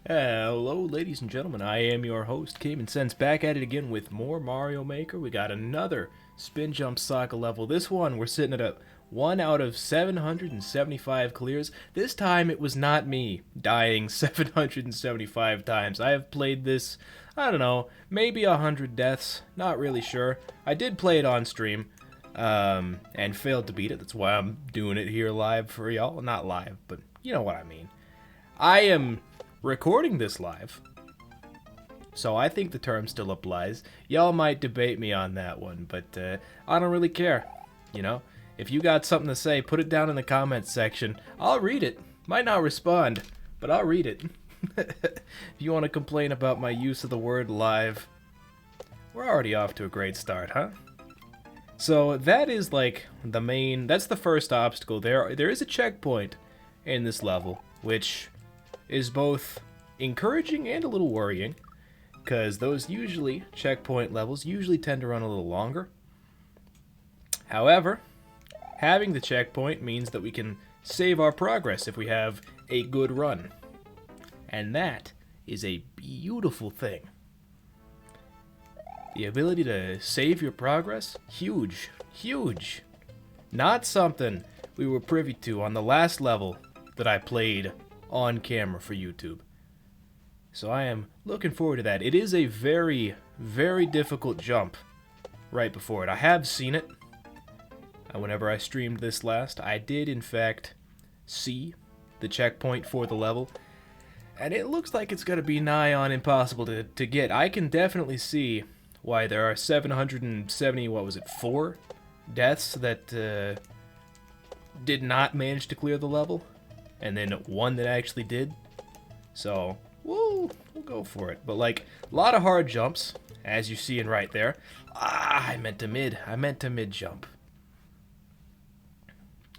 Hello, ladies and gentlemen. I am your host, CaimanSense, back at it again with more Mario Maker. We got another Spin Jump Saga level. This one, we're sitting at a 1 out of 775 clears. This time, it was not me dying 775 times. I have played this, I don't know, maybe 100 deaths. Not really sure. I did play it on stream, and failed to beat it. That's why I'm doing it here live for y'all. Not live, but you know what I mean. I am recording this live, so I think the term still applies. Y'all might debate me on that one, but I don't really care. You know, if you got something to say, put it down in the comments section. I'll read it. Might not respond, but I'll read it. If you want to complain about my use of the word live, we're already off to a great start, huh? So that is like the main, that's the first obstacle. There is a checkpoint in this level, which is both encouraging and a little worrying, because those checkpoint levels usually tend to run a little longer. However, having the checkpoint means that we can save our progress if we have a good run. And that is a beautiful thing. The ability to save your progress, huge, huge. Not something we were privy to on the last level that I played on camera for YouTube. So I am looking forward to that. It is a very, very difficult jump right before it. I have seen it. Whenever I streamed this last, I did in fact see the checkpoint for the level. And it looks like it's going to be nigh on impossible to get. I can definitely see why there are 770, 4 deaths that did not manage to clear the level. And then one that actually did. So, we'll go for it. But, like, a lot of hard jumps, as you see in right there. I meant to mid jump.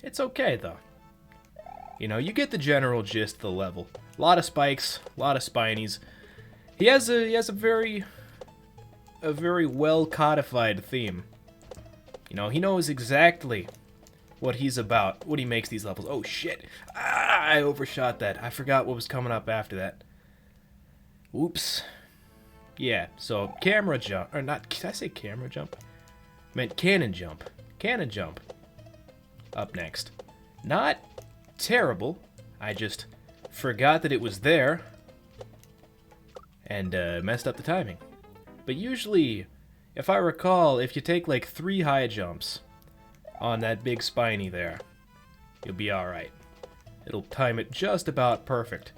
It's okay, though. You know, you get the general gist of the level. A lot of spikes, a lot of spinies. He has a very well codified theme. You know, he knows exactly what he's about when he makes these levels. Oh shit! I overshot that. I forgot what was coming up after that. Oops. Yeah, so camera jump, or not, did I say camera jump? I meant cannon jump. Cannon jump. Up next. Not terrible. I just forgot that it was there and messed up the timing. But usually, if I recall, if you take like 3 high jumps on that big spiny there, you'll be alright. It'll time it just about perfect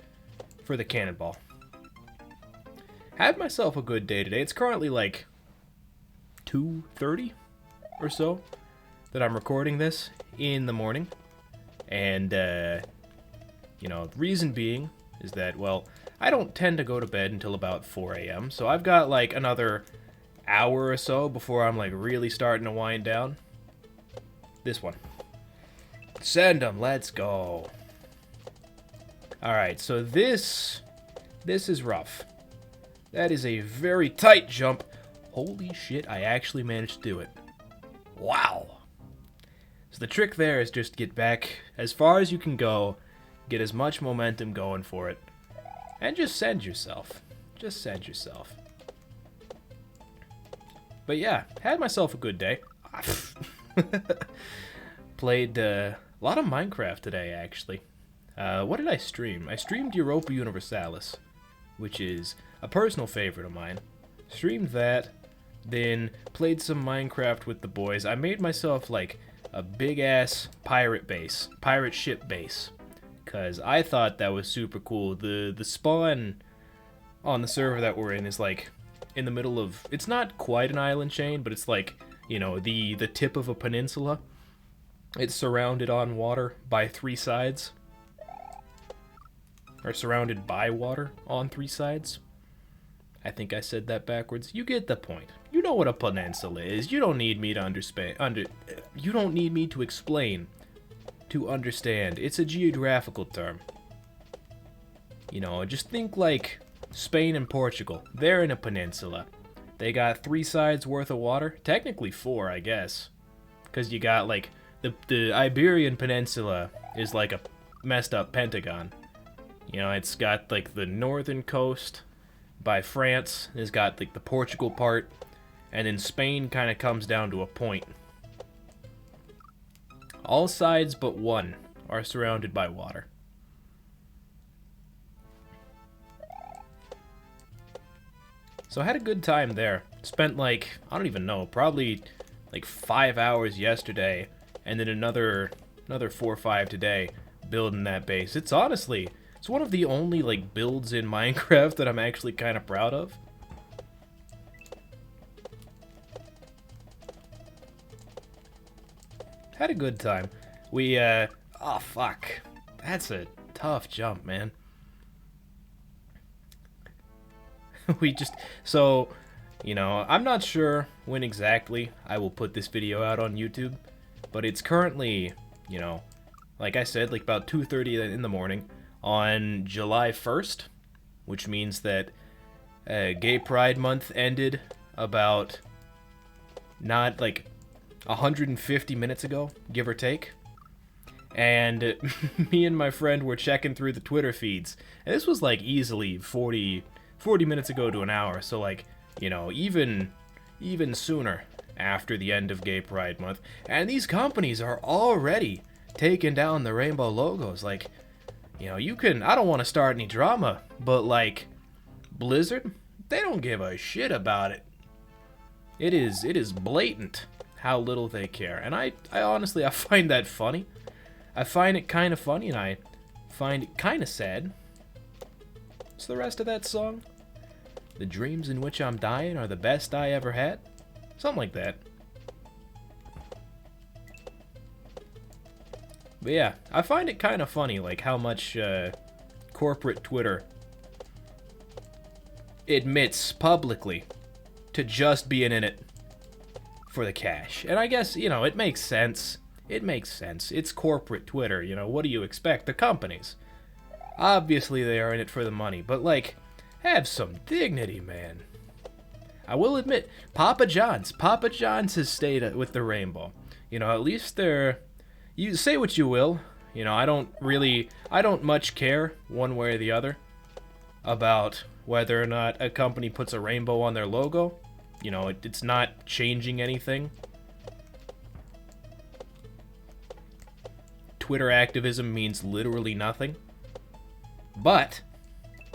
for the cannonball. Had myself a good day today. It's currently like 2:30 or so that I'm recording this in the morning. And, you know, the reason being is that, well, I don't tend to go to bed until about 4 a.m. So I've got like another hour or so before I'm like really starting to wind down. This one. Send them. Let's go. Alright, so this is rough. That is a very tight jump. Holy shit, I actually managed to do it. Wow. So the trick there is just get back as far as you can go, get as much momentum going for it, and just send yourself. Just send yourself. But yeah, had myself a good day. Played a lot of Minecraft today, actually. What did I stream? I streamed Europa Universalis, which is a personal favorite of mine. Streamed that, then played some Minecraft with the boys. I made myself like a big-ass pirate ship base, because I thought that was super cool. The spawn on the server that we're in is like in the middle of, it's not quite an island chain, but it's like, you know, the tip of a peninsula. It's surrounded on water by 3 sides. Or surrounded by water on 3 sides. I think I said that backwards. You get the point. You know what a peninsula is. You don't need me to you don't need me to explain to understand. It's a geographical term. You know, just think like Spain and Portugal. They're in a peninsula. They got 3 sides worth of water. Technically 4, I guess. Because you got like the Iberian Peninsula is like a messed up pentagon. You know, it's got like the northern coast by France. It's got like the Portugal part, and then Spain kind of comes down to a point. All sides but one are surrounded by water. So I had a good time there. Spent like, I don't even know, probably like 5 hours yesterday, and then another 4 or 5 today building that base. It's honestly, it's one of the only like builds in Minecraft that I'm actually kind of proud of. Had a good time. We, oh fuck. That's a tough jump, man. We just, so, you know, I'm not sure when exactly I will put this video out on YouTube, but it's currently, you know, like I said, like about 2:30 in the morning on July 1st, which means that Gay Pride Month ended about, not like 150 minutes ago, give or take. And me and my friend were checking through the Twitter feeds, and this was like easily 40 minutes ago to an hour, so like, you know, even sooner after the end of Gay Pride Month. And these companies are already taking down the rainbow logos. Like, you know, you can, I don't want to start any drama, but like, Blizzard, they don't give a shit about it. It is blatant how little they care. And I honestly, I find that funny. I find it kind of funny, and I find it kind of sad. What's the rest of that song? The dreams in which I'm dying are the best I ever had? Something like that. But yeah, I find it kind of funny, like how much corporate Twitter admits publicly to just being in it for the cash. And I guess, you know, it makes sense. It makes sense. It's corporate Twitter, you know, what do you expect? The companies. Obviously they are in it for the money, but like, have some dignity, man. I will admit, Papa John's has stayed with the rainbow. You know, at least they're, you say what you will, you know, I don't much care one way or the other about whether or not a company puts a rainbow on their logo. You know, it's not changing anything. Twitter activism means literally nothing. But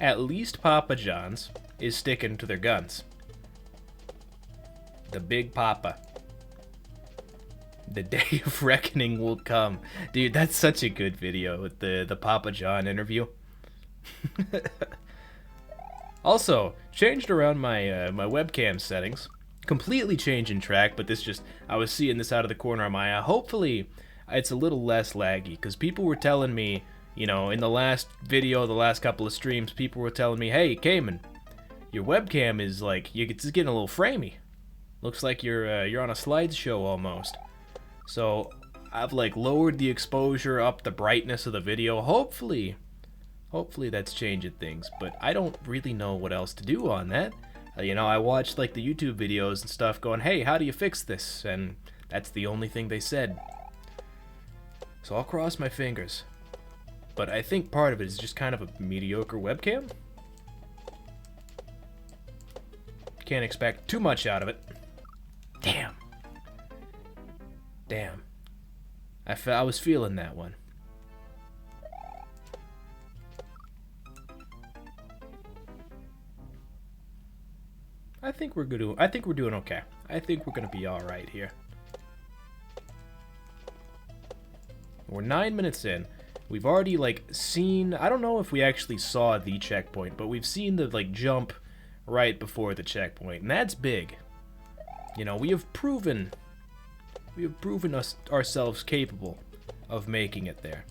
at least Papa John's is sticking to their guns. The Big Papa. The day of reckoning will come. Dude, that's such a good video with the Papa John interview. Also, changed around my my webcam settings. Completely changing track, but this just, I was seeing this out of the corner of my eye. Hopefully, it's a little less laggy, because people were telling me, you know, in the last video, the last couple of streams, people were telling me, hey, Cayman, your webcam is like, it's getting a little framey. Looks like you're on a slideshow almost. So I've like lowered the exposure, up the brightness of the video. Hopefully that's changing things, but I don't really know what else to do on that. You know, I watched like the YouTube videos and stuff going, hey, how do you fix this? And that's the only thing they said. So I'll cross my fingers. But I think part of it is just kind of a mediocre webcam. Can't expect too much out of it. Damn. I was feeling that one. I think we're doing okay. I think we're gonna be all right here. We're 9 minutes in. We've already like seen, I don't know if we actually saw the checkpoint, but we've seen the like jump right before the checkpoint, and that's big. You know, we have proven ourselves capable of making it there.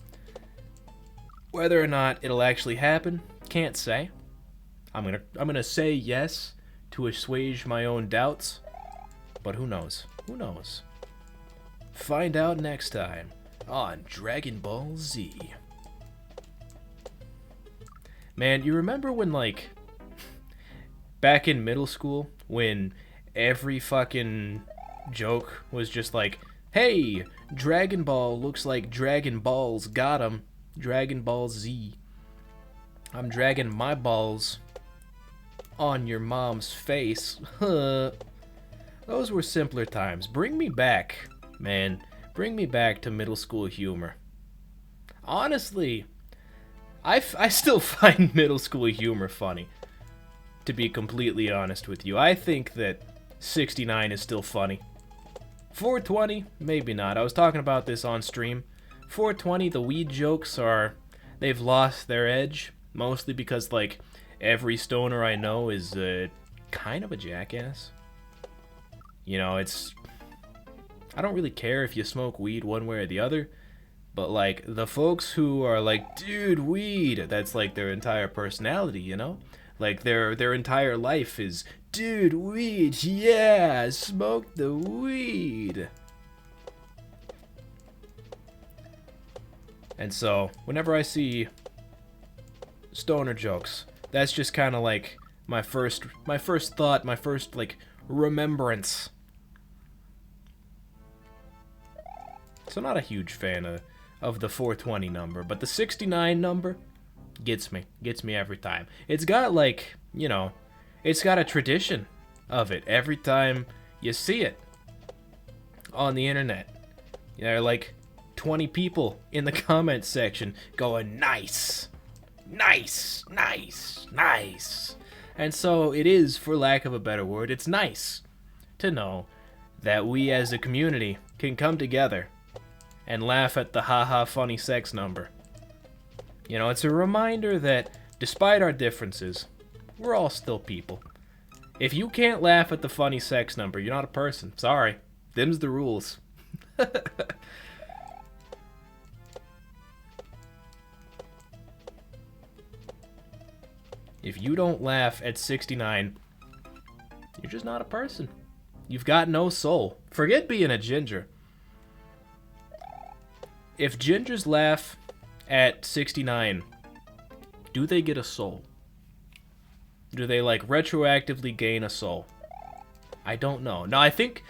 Whether or not it'll actually happen, can't say. I'm gonna say yes to assuage my own doubts, but who knows? Who knows? Find out next time on Dragon Ball Z. Man, you remember when, like, back in middle school, when every fucking joke was just like, hey, Dragon Ball looks like Dragon Balls got him. Dragon Ball Z. I'm dragging my balls on your mom's face. Those were simpler times. Bring me back, man. Bring me back to middle school humor. Honestly, I still find middle school humor funny, to be completely honest with you. I think that 69 is still funny. 420, maybe not. I was talking about this on stream. 420, the weed jokes they've lost their edge, mostly because, like, every stoner I know is kind of a jackass. You know, I don't really care if you smoke weed one way or the other, but, like, the folks who are like, dude, weed, that's, like, their entire personality, you know? Like, their entire life is, dude, weed, yeah, smoke the weed. And so, whenever I see stoner jokes, that's just kind of like my first thought, my first, like, remembrance. So not a huge fan of the 420 number, but the 69 number gets me every time. It's got, like, you know, it's got a tradition of it every time you see it on the internet. You know, like 20 people in the comments section going, nice, nice, nice, nice. And so it is, for lack of a better word, it's nice to know that we as a community can come together and laugh at the haha funny sex number. You know, it's a reminder that despite our differences, we're all still people. If you can't laugh at the funny sex number, you're not a person. Sorry. Them's the rules. If you don't laugh at 69, you're just not a person. You've got no soul. Forget being a ginger. If gingers laugh at 69, do they get a soul? Do they, like, retroactively gain a soul? I don't know. No, I think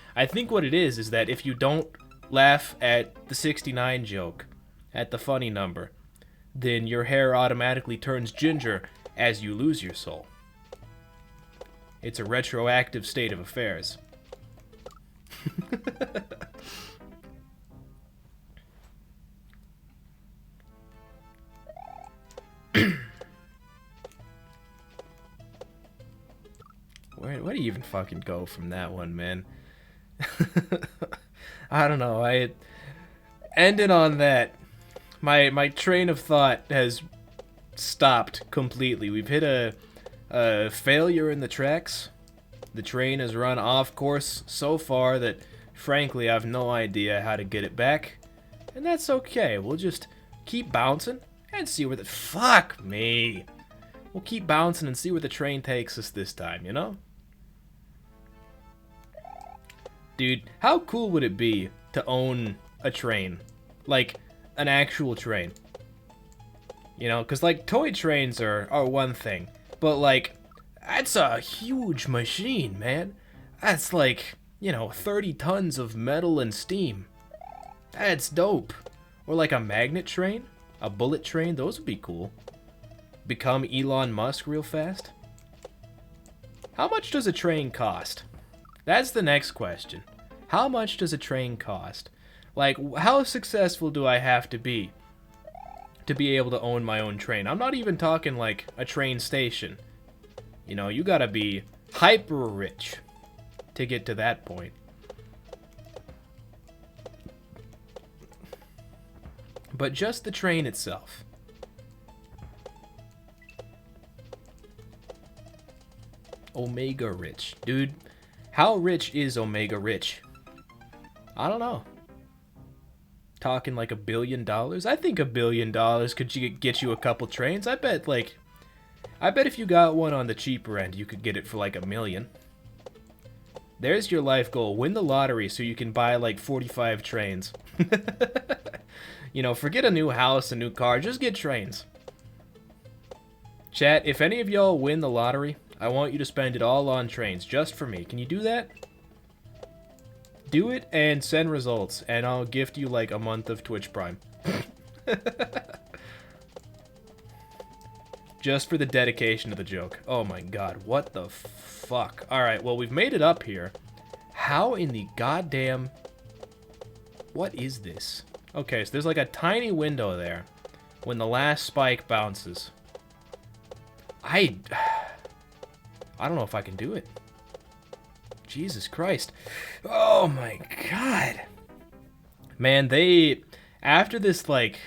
what it is that if you don't laugh at the 69 joke, at the funny number, then your hair automatically turns ginger as you lose your soul. It's a retroactive state of affairs. Where do you even fucking go from that one, man? I don't know. I ended on that. My train of thought has stopped completely. We've hit a failure in the tracks. The train has run off course so far that, frankly, I have no idea how to get it back. And that's okay. We'll just keep bouncing and see where the... Fuck me! We'll keep bouncing and see where the train takes us this time, you know? Dude, how cool would it be to own a train? Like, an actual train. You know, because, like, toy trains are one thing. But, like, that's a huge machine, man. That's, like, you know, 30 tons of metal and steam. That's dope. Or, like, a magnet train? A bullet train? Those would be cool. Become Elon Musk real fast? How much does a train cost? That's the next question. How much does a train cost? Like, how successful do I have to be able to own my own train? I'm not even talking like a train station. You know, you gotta be hyper rich to get to that point. But just the train itself. Omega rich. Dude, how rich is Omega rich? I don't know. Talking like $1 billion? I think $1 billion could get you a couple trains. I bet if you got one on the cheaper end, you could get it for like $1 million. There's your life goal. Win the lottery so you can buy like 45 trains. You know, forget a new house, a new car. Just get trains. Chat, if any of y'all win the lottery, I want you to spend it all on trains, just for me. Can you do that? Do it and send results, and I'll gift you like a month of Twitch Prime. Just for the dedication to the joke. Oh my god, what the fuck? Alright, well, we've made it up here. How in the goddamn... What is this? Okay, so there's like a tiny window there when the last spike bounces. I don't know if I can do it. Jesus Christ. Oh my god. Man, they... After this, like...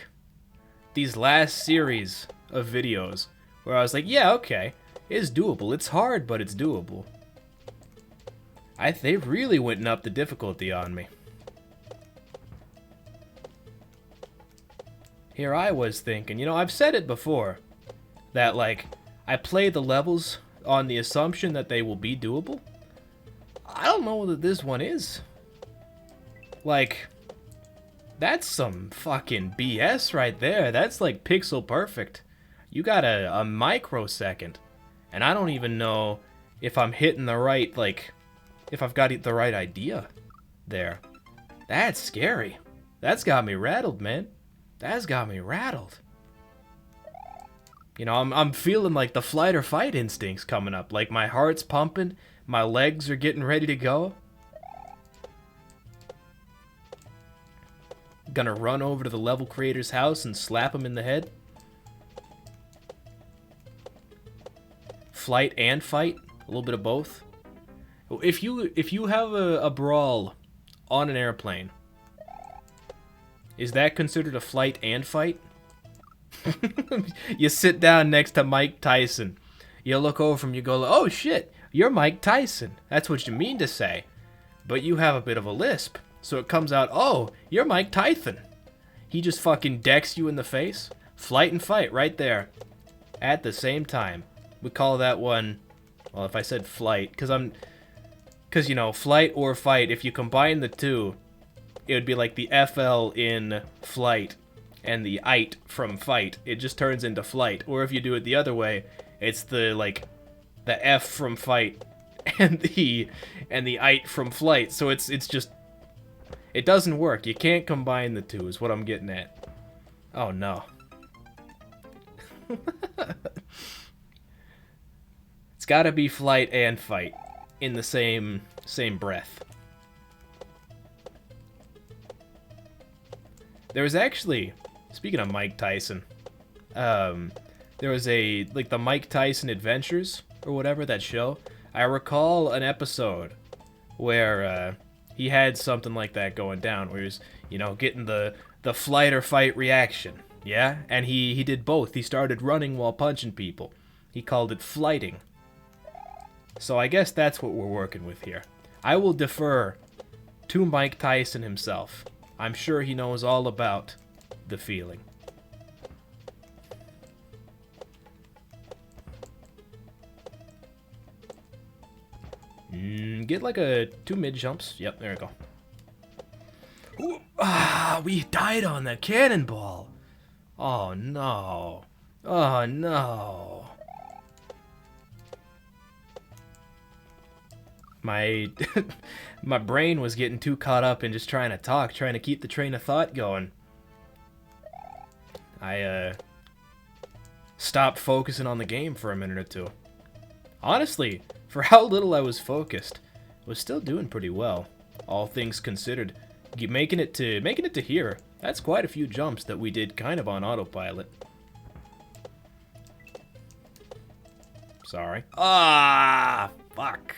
These last series of videos... Where I was like, yeah, okay, it's doable. It's hard, but it's doable. They really went and upped the difficulty on me. Here I was thinking, you know, I've said it before, that, like, I play the levels on the assumption that they will be doable. I don't know that this one is. Like, that's some fucking BS right there. That's, like, pixel perfect. You got a microsecond, and I don't even know if I'm hitting the right, like, if I've got the right idea there. That's scary. That's got me rattled, man. That's got me rattled. You know, I'm feeling like the flight or fight instincts coming up. Like, my heart's pumping, my legs are getting ready to go. Gonna run over to the level creator's house and slap him in the head. Flight and fight, a little bit of both. If you have a brawl on an airplane, is that considered a flight and fight? You sit down next to Mike Tyson. You look over him, you go, oh shit, you're Mike Tyson. That's what you mean to say. But you have a bit of a lisp, so it comes out, oh, you're Mike Tyson. He just fucking decks you in the face. Flight and fight right there. At the same time. We call that one, well, if I said flight, because, you know, flight or fight, if you combine the two, it would be like the FL in flight and the IT from fight. It just turns into flight. Or if you do it the other way, it's the, like, the F from fight and the IT from flight. So it's just, it doesn't work. You can't combine the two is what I'm getting at. Oh, no. It's gotta be flight and fight in the same breath. There was actually, speaking of Mike Tyson, there was like the Mike Tyson Adventures or whatever, that show. I recall an episode where he had something like that going down, where he was, you know, getting the flight or fight reaction, yeah? And he did both. He started running while punching people. He called it flighting. So I guess that's what we're working with here. I will defer to Mike Tyson himself. I'm sure he knows all about the feeling. Get like a 2 mid jumps. Yep, there we go. Ooh, we died on that cannonball. Oh no. Oh no. My my brain was getting too caught up in just trying to talk, trying to keep the train of thought going. I stopped focusing on the game for a minute or two. Honestly, for how little I was focused, I was still doing pretty well, all things considered. Making it to here, that's quite a few jumps that we did kind of on autopilot. Sorry. Ah, fuck.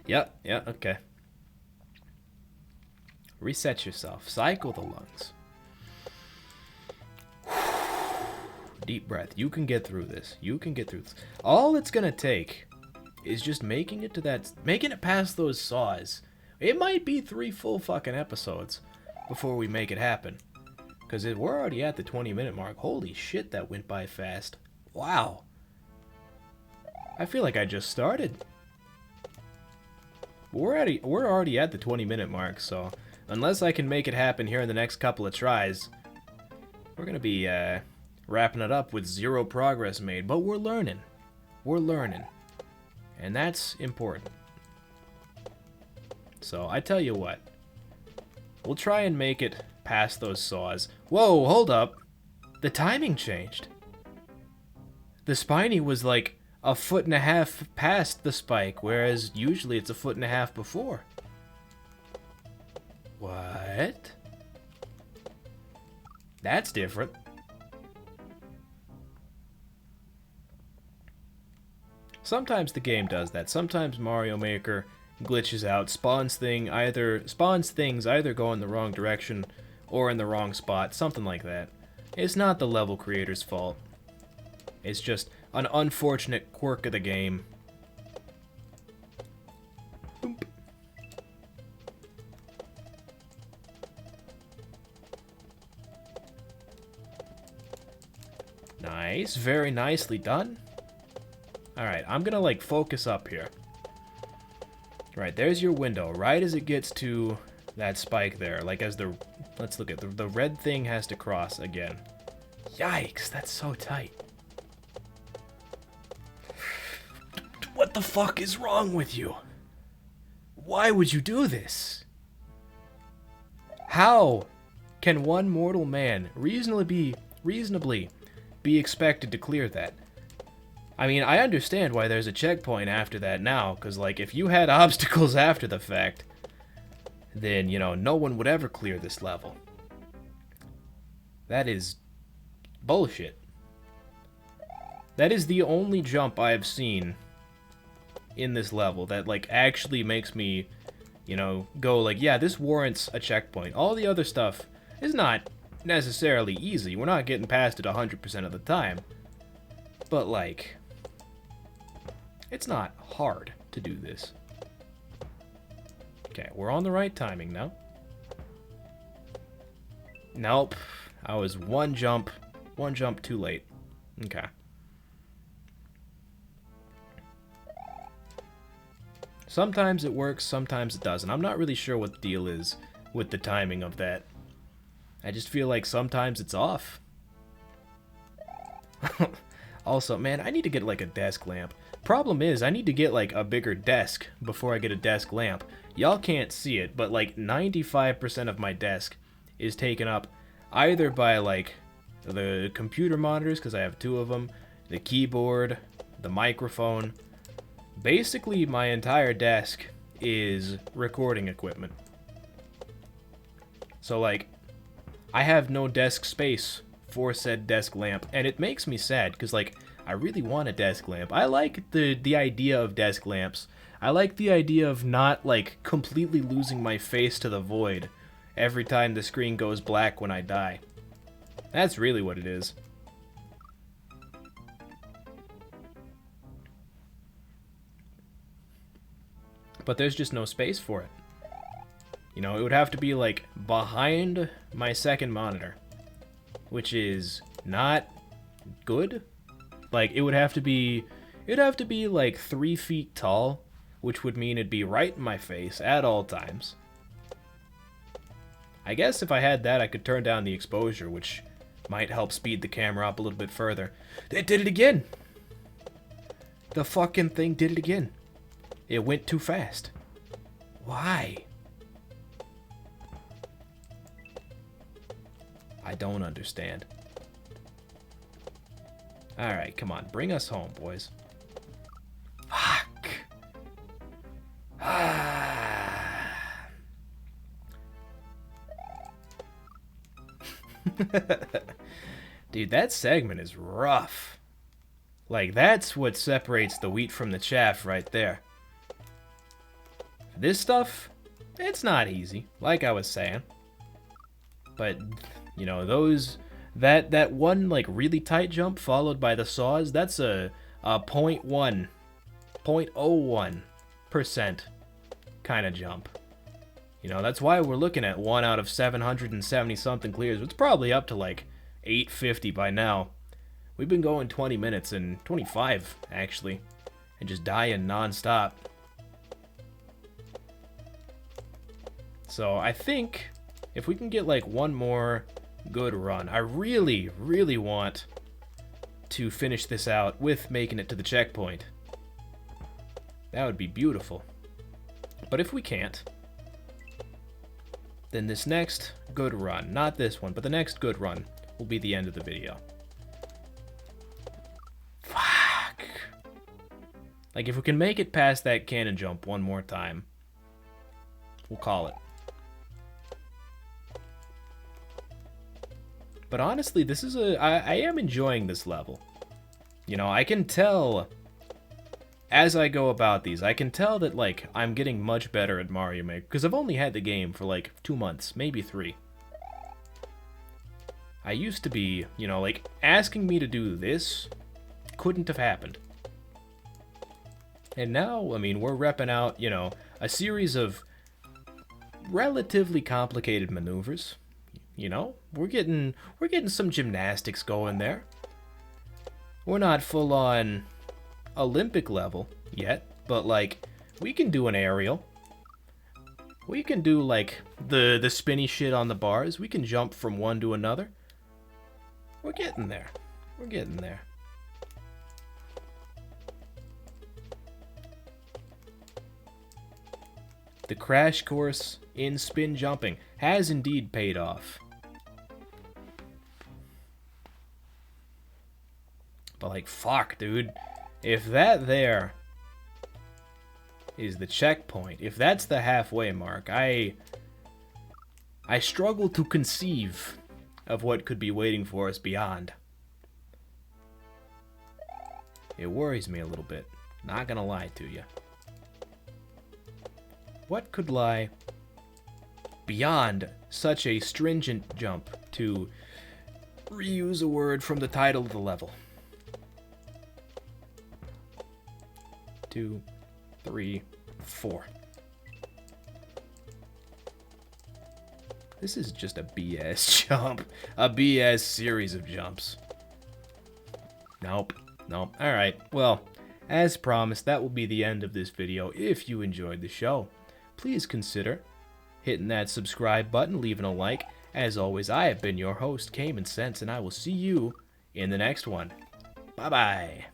Yeah, okay. Reset yourself. Cycle the lungs. Deep breath. You can get through this. You can get through this. All it's gonna take is just making it past those saws. It might be 3 full fucking episodes before we make it happen. Because we're already at the 20-minute mark. Holy shit, that went by fast. Wow. I feel like I just started. We're already at the 20-minute mark, so unless I can make it happen here in the next couple of tries, we're gonna be wrapping it up with 0 progress made. But we're learning. We're learning. And that's important. So I tell you what. We'll try and make it past those saws. Whoa, hold up. The timing changed. The spiny was like a 1.5 feet past the spike, whereas usually it's a 1.5 feet before. What? That's different. Sometimes the game does that. Sometimes Mario Maker glitches out, spawns things either go in the wrong direction or in the wrong spot, something like that. It's not the level creator's fault. It's just an unfortunate quirk of the game. Boop. Nice, very nicely done. Alright, I'm gonna like focus up here. Right, there's your window. Right as it gets to that spike there, like as the... Let's look at the red thing has to cross again. Yikes, that's so tight. What the fuck is wrong with you? Why would you do this? How can one mortal man reasonably be expected to clear that? I mean, I understand why there's a checkpoint after that now, because, like, if you had obstacles after the fact, then, you know, no one would ever clear this level. That is bullshit. That is the only jump I have seen in this level that, like, actually makes me, you know, go, like, yeah, this warrants a checkpoint. All the other stuff is not necessarily easy. We're not getting past it 100% of the time. But, like... it's not hard to do this. Okay, we're on the right timing now. Nope. I was one jump too late. Okay. Sometimes it works, sometimes it doesn't. I'm not really sure what the deal is with the timing of that. I just feel like sometimes it's off. Also, man, I need to get like a desk lamp. Problem is, I need to get like a bigger desk before I get a desk lamp. Y'all can't see it, but like 95% of my desk is taken up either by like the computer monitors, because I have 2 of them, the keyboard, the microphone. Basically, my entire desk is recording equipment. So like, I have no desk space for said desk lamp, and it makes me sad, because like, I really want a desk lamp. I like the idea of desk lamps. I like the idea of not, like, completely losing my face to the void every time the screen goes black when I die. That's really what it is. But there's just no space for it. You know, it would have to be, like, behind my second monitor, which is not good. Like, it'd have to be like 3 feet tall, which would mean it'd be right in my face at all times. I guess if I had that, I could turn down the exposure, which might help speed the camera up a little bit further. It did it again! The fucking thing did it again. It went too fast. Why? I don't understand. Alright, come on. Bring us home, boys. Fuck. Dude, that segment is rough. Like, that's what separates the wheat from the chaff right there. This stuff, it's not easy, like I was saying. But, you know, that one, like, really tight jump followed by the saws, that's a 0.01% kind of jump. You know, that's why we're looking at 1 out of 770 something clears. It's probably up to like 850 by now. We've been going 20 minutes and 25 actually, and just dying non-stop. So I think if we can get like one more good run, I really, really want to finish this out with making it to the checkpoint. That would be beautiful. But if we can't, then this next good run, not this one, but the next good run, will be the end of the video. Fuck. Like, if we can make it past that cannon jump one more time, we'll call it. But honestly, this is I am enjoying this level. You know, I can tell as I go about these, I can tell that, like, I'm getting much better at Mario Maker, because I've only had the game for, like, 2 months, maybe 3. I used to be, you know, like, asking me to do this couldn't have happened. And now, I mean, we're repping out, you know, a series of relatively complicated maneuvers. You know, we're getting some gymnastics going there. We're not full on Olympic level yet, but like we can do an aerial. We can do like the spinny shit on the bars. We can jump from one to another. We're getting there. We're getting there. The crash course in spin jumping has indeed paid off. But like, fuck, dude. If that there is the checkpoint, if that's the halfway mark, I struggle to conceive of what could be waiting for us beyond. It worries me a little bit, not gonna lie to you. What could lie beyond such a stringent jump, to reuse a word from the title of the level? 2, 3, 4. This is just a BS jump. A BS series of jumps. Nope. Nope. Alright, well, as promised, that will be the end of this video. If you enjoyed the show, please consider hitting that subscribe button, leaving a like. As always, I have been your host, CaimanSense, and I will see you in the next one. Bye-bye.